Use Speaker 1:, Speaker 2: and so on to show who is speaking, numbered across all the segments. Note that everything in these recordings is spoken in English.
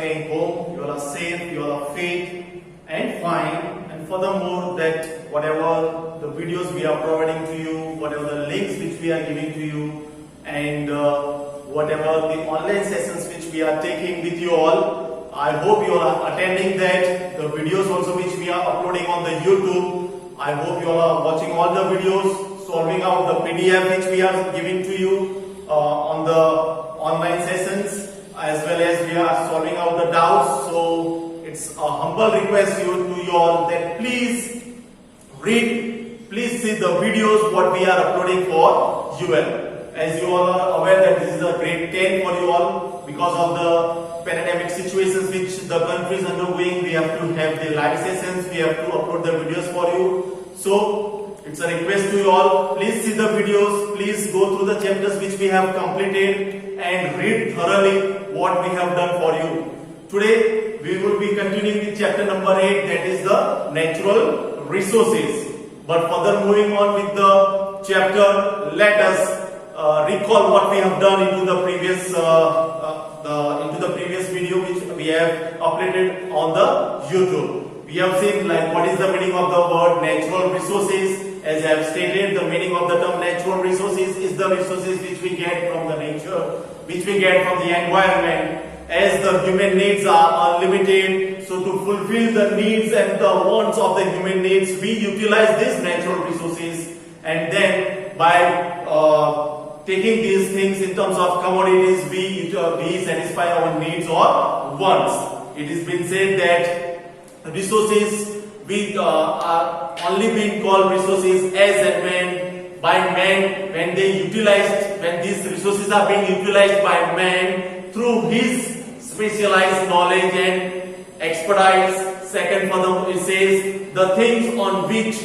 Speaker 1: staying home, you all are safe, you all are fit and fine, and furthermore that whatever the videos we are providing to you, whatever the links which we are giving to you, and whatever the online sessions which we are taking with you all, I hope you are attending that. The videos also which we are uploading on the YouTube, I hope you all are watching all the videos, solving out the PDF which we are giving to you on the online sessions, as well as we are solving out the doubts. So it's a humble request to you all that please read, please see the videos what we are uploading for you all. As you all are aware that this is a grade 10 for you all, because of the pandemic situations which the country is undergoing, we have to have the live sessions, we have to upload the videos for you. So it's a request to you all, please see the videos, please go through the chapters which we have completed and read thoroughly what we have done for you. Today we will be continuing with chapter number 8, that is the natural resources. But further moving on with the chapter, let us recall what we have done into the previous video which we have uploaded on the YouTube. We have seen like what is the meaning of the word natural resources. As I have stated, the meaning of the term natural resources is the resources which we get from the nature, which we get from the environment. As the human needs are unlimited, so to fulfill the needs and the wants of the human needs, we utilize these natural resources, and then by taking these things in terms of commodities, we satisfy our needs or wants. It has been said that resources are only being called resources as and when by man, when these resources are being utilized by man through his specialized knowledge and expertise. Second, furthermore, it says the things on which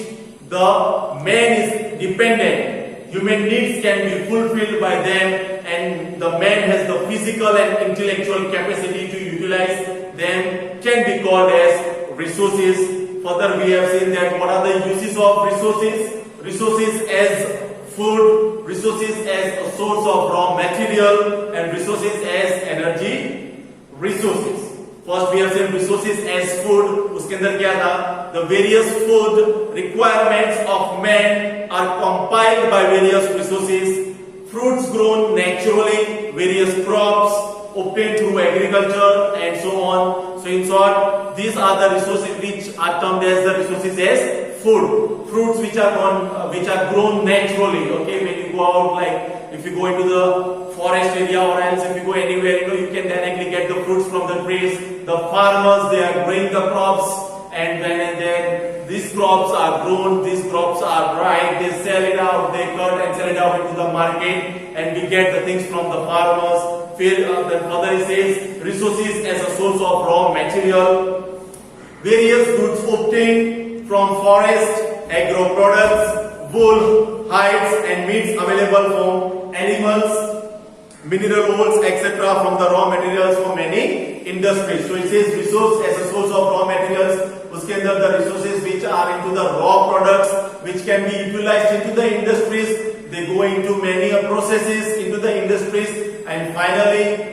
Speaker 1: the man is dependent, human needs can be fulfilled by them, and the man has the physical and intellectual capacity to utilize them, can be called as resources. Further, we have seen that what are the uses of resources? Resources as food, resources as a source of raw material, and resources as energy resources. First we have seen resources as food. उसके अंदर क्या था? The various food requirements of man are compiled by various resources. Fruits grown naturally, various crops obtained through agriculture, and so on. So in short, these are the resources which are termed as the resources as food. Fruits which are grown naturally. Okay, when you go out, like if you go into the forest area or else if you go anywhere, you can directly get the fruits from the trees. The farmers, they are growing the crops, and then these crops are grown, these crops are ripe, they sell it out, they cut and sell it out into the market, and we get the things from the farmers. Then further it says resources as a source of raw material, various goods obtained from forest, agro products, wool, hides and meats available from animals, mineral oils, etc. from the raw materials for many industries. So it says resource as a source of raw materials. Uske andar the resources which are into the raw products which can be utilized into the industries. They go into many processes into the industries, and finally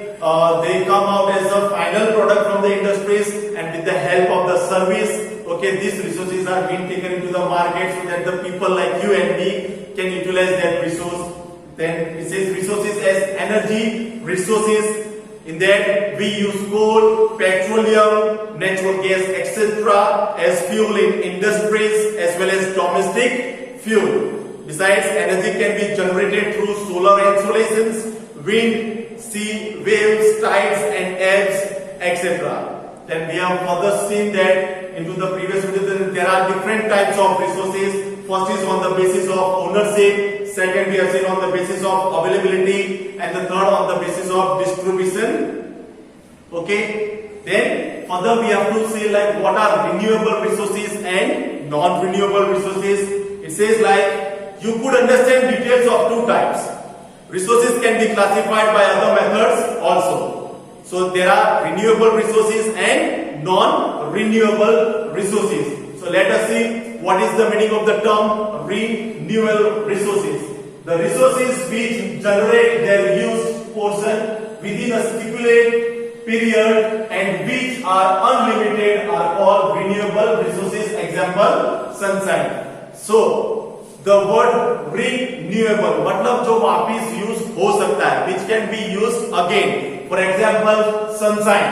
Speaker 1: they come out as a final product from the industries, and with the help of the service, okay, these resources are being taken into the market so that the people like you and me can utilize that resource. Then it says resources as energy resources. In that we use coal, petroleum, natural gas, etc. as fuel in industries as well as domestic fuel. Besides, energy can be generated through solar installations, wind, sea, waves, tides and ebbs, etc. Then we have further seen that into the previous video there are different types of resources. First is on the basis of ownership, second we have seen on the basis of availability, and the third on the basis of distribution. Okay, then further we have to see like what are renewable resources and non-renewable resources. It says like you could understand details of two types. Resources can be classified by other methods also. So there are renewable resources and non-renewable resources. So let us see what is the meaning of the term renewable resources. The resources which generate their use portion within a stipulated period and which are unlimited are called renewable resources. Example, sunshine. So the word renewable मतलब जो वापिस use हो सकता है, which can be used again. For example, sunshine.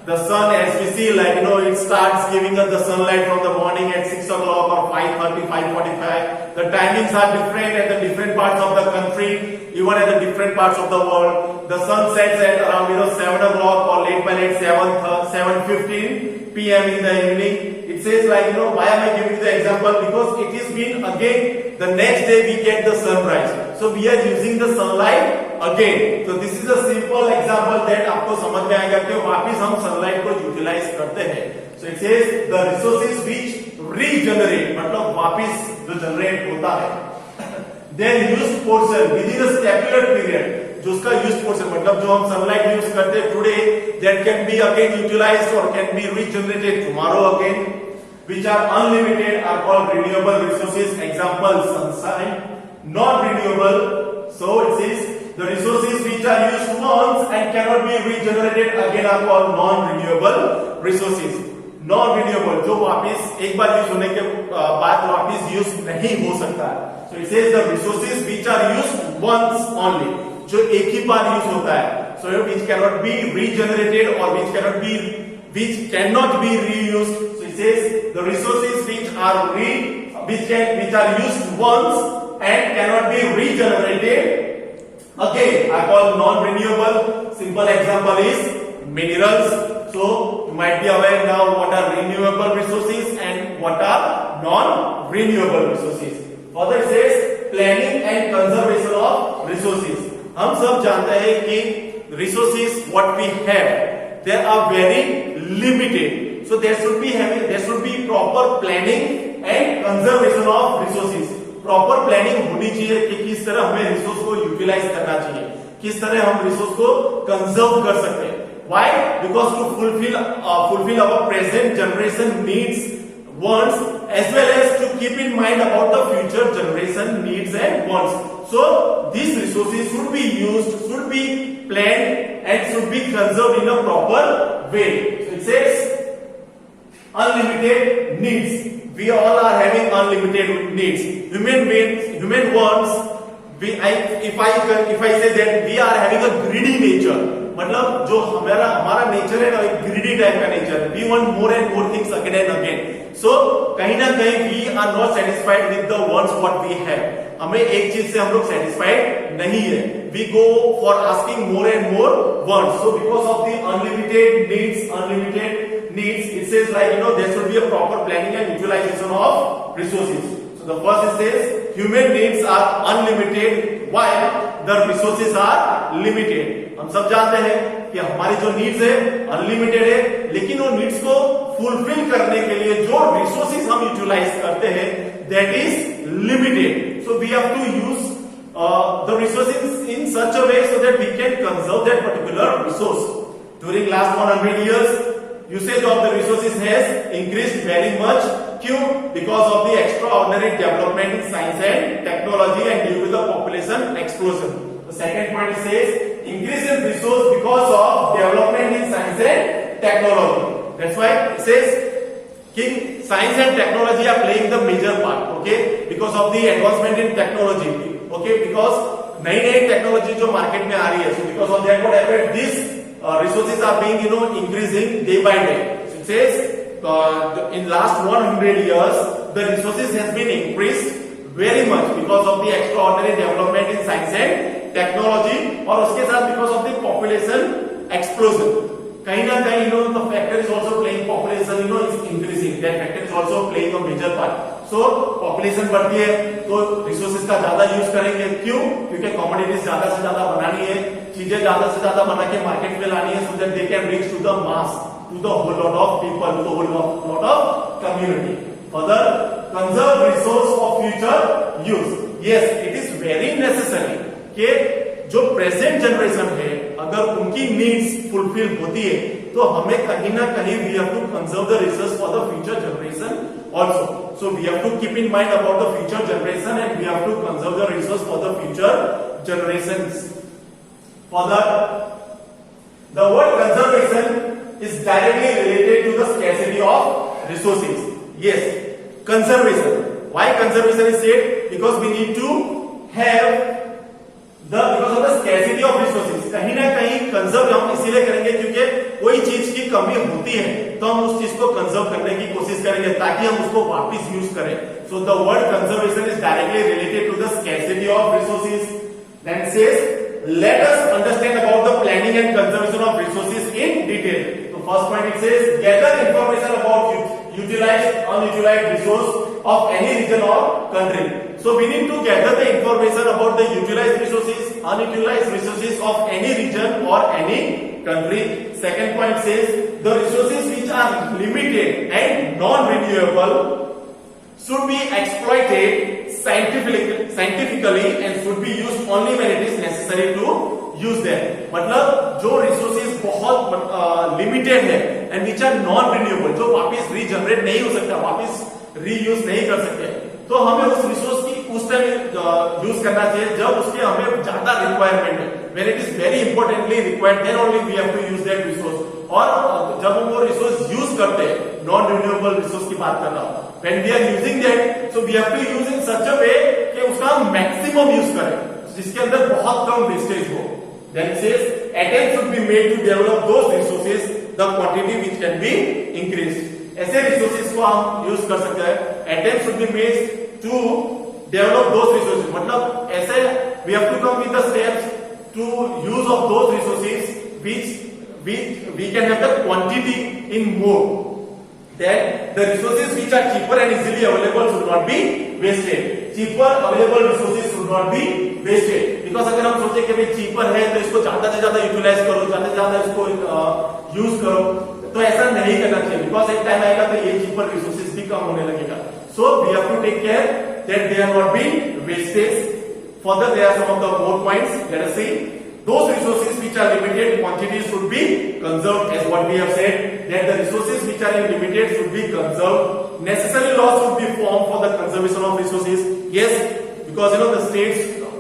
Speaker 1: The sun, as we see, like it starts giving us the sunlight from the morning at 6 o'clock or 5:30, 5:45. The timings are different at the different parts of the country, even at the different parts of the world. The sun sets at around 7 o'clock or late by late 7:15 p.m. in the evening. It says like why am I giving the example? Because it is been again the next day we get the sunrise. So we are using the sunlight again. So this is a simple example that आपको समझ में आएगा कि वापिस हम sunlight को utilize करते हैं. So it says the resources which regenerate मतलब वापिस जो generate होता है. Then used portion within a stipulated period. जो उसका यूज पोर्शन मतलब जो हम सनलाइट यूज करते हैं today that can be again utilized और can be regenerated tomorrow again, which are unlimited are called renewable resources. Example, sunshine. Non renewable, so it says the resources which are used once and cannot be regenerated again are called non renewable resources. Non renewable जो वापस एक बार use होने के बाद वापस use नहीं हो सकता है. So it says the resources which are used once only, जो एक ही बार यूज होता है. So which cannot be regenerated or which cannot be reused. So it says the resources which are used once and cannot be regenerated again are called non-renewable. Simple example is minerals. So you might be aware now what are renewable resources and what are non-renewable resources. Further it says planning and conservation of resources. हम सब जानते हैं कि resources what we have they are very limited. So there should be proper planning and conservation of resources. Proper planning होनी चाहिए कि किस तरह हमें रिसोर्स को यूटिलाइज करना चाहिए, किस तरह हम रिसोर्स को कंजर्व कर सकते हैं. Why? Because to fulfill our present generation needs, wants, as well as to keep in mind about the future generation needs and wants. So these resources should be used, should be planned, and should be conserved in a proper way. So it says unlimited needs. We all are having unlimited needs. Human wants. If I say that we are having a greedy nature, मतलब जो हमारा nature है ना एक greedy type का nature है. We want more and more things again and again. So कहीं ना कहीं we are not satisfied with the wants what we have. हमें एक चीज से हम लोग सेटिस्फाइड नहीं है. We go for asking more and more wants. So because of the unlimited needs, it says like there should be a proper planning and utilization of resources. So the first it says human needs are unlimited while the resources are limited. हम सब जानते हैं कि हमारी जो needs है unlimited है, लेकिन वो नीड्स को फुलफिल करने के लिए जो रिसोर्सेज हम यूटिलाइज करते हैं that is limited. So we have to use the resources in such a way so that we can conserve that particular resource. During last 100 years, usage of the resources has increased very much. Q because of the extraordinary development in science and technology and due to the population explosion. The second point says increase in resource because of development in science and technology. That's why it says science and technology are playing the major part. Okay, because of the advancement in technology. Okay, because नई technology जो market में आ रही है, so because of that what happened, these resources are being increasing day by day. So it says in last 100 years the resources has been increased very much because of the extraordinary development in science and technology, और उसके साथ because of the population explosion. कहीं ना कहीं the factor is also playing, population is increasing, that factor is also playing a major part. So population बढ़ती है तो resources का ज्यादा यूज करेंगे. क्यों? क्योंकि commodities ज्यादा से ज्यादा बनानी है, चीजें ज्यादा से ज्यादा बना के मार्केट में लानी है, so that they can reach to the mass, to the whole lot of people, to the whole lot of community. Further, conserve resource for future use. Yes, it is very necessary कि जो present generation है अगर उनकी needs fulfil होती है तो हमें कहीं ना कहीं we have to conserve the resource for the future generation also. So we have to keep in mind about the future generation and we have to conserve the resource for the future generations. Further, The word conservation is directly related to the scarcity of resources. Yes, conservation. Why conservation is said? Because we need to have because of the scarcity of resources. कहीं ना कहीं conserve हम इसीलिए करेंगे क्योंकि कोई चीज की कमी होती है तो हम उस चीज को कंजर्व करने की कोशिश करेंगे ताकि हम उसको वापस यूज करें. So the word conservation is directly related to the scarcity of resources. Then it says, let us understand about the planning and conservation of resources in detail. So first point it says, gather information about utilized, unutilized resource of any region or country. So we need to gather the information about the utilized resources, unutilized resources of any region or any country. Second point says, the resources which are limited and non-renewable should be exploited scientifically and should be used only when it is necessary to use them. मतलब जो resources बहुत limited है and which are non-renewable, जो वापस regenerate नहीं हो सकता, वापस reuse नहीं कर सकते, तो हमें उस resource की उस टाइम यूज करना चाहिए जब उसके हमें ज्यादा रिक्वायरमेंट है. When it is very importantly required, then only we have to use that resource. और जब हम वो रिसोर्स यूज करते हैं, नॉन रिन्यूएबल रिसोर्स की बात कर रहा हूं, when we are using that, so we have to use in such a way कि उसका हम मैक्सिमम यूज करें जिसके अंदर बहुत कम वेस्टेज हो. Then it says, attempts should be made to develop those resources, the quantity which can be increased. ऐसे resources को हम यूज कर सकते हैं. Attempts should be made to develop those resources. मतलब ऐसे we have to come with the steps to use of those resources which we can have the quantity in more. Then the resources which are cheaper and easily available should not be wasted. Cheaper available resources should not be wasted. Because अगर हम सोचे कि भाई cheaper है तो इसको ज्यादा से ज्यादा यूटिलाइज करो, ज्यादा से ज्यादा इसको यूज करो, तो ऐसा नहीं करना चाहिए. Because एक टाइम आएगा तो ये cheaper resources भी कम होने लगेगा. So we have to take care that they are not being wasted. Further, there are some of the more points. Let us see. Those resources which are limited quantities should be conserved, as what we have said, that the resources which are limited should be conserved. Necessary laws should be formed for the conservation of resources. Yes, because the states,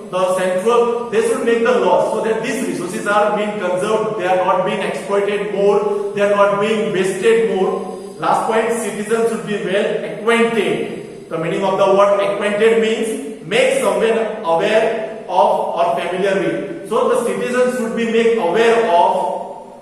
Speaker 1: the central, they should make the laws so that these resources are being conserved, they are not being exploited more, they are not being wasted more. Last point, citizens should be well acquainted. The meaning of the word acquainted means make someone aware of or familiar with. So the citizens should be made aware of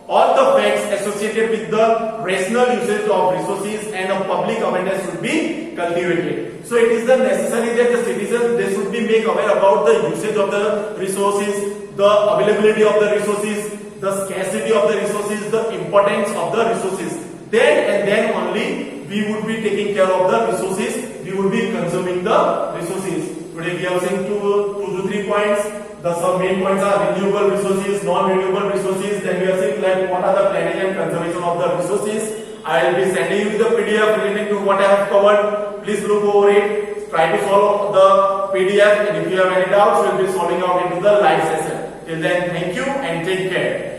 Speaker 1: all the facts associated with the rational usage of resources and a public awareness should be cultivated. So it is the necessary that the citizens, they should be made aware about the usage of the resources, the availability of the resources, the scarcity of the resources, the importance of the resources. Then and then only we would be taking care of the resources, we would be consuming the resources. Today we have seen two to three points. The some main points are renewable resources, non-renewable resources. Then we have seen like what are the planning and conservation of the resources. I will be sending you the PDF relating to what I have covered. Please look over it. Try to solve the PDF, and if you have any doubts, we will be solving out into the live session. Till then, thank you and take care.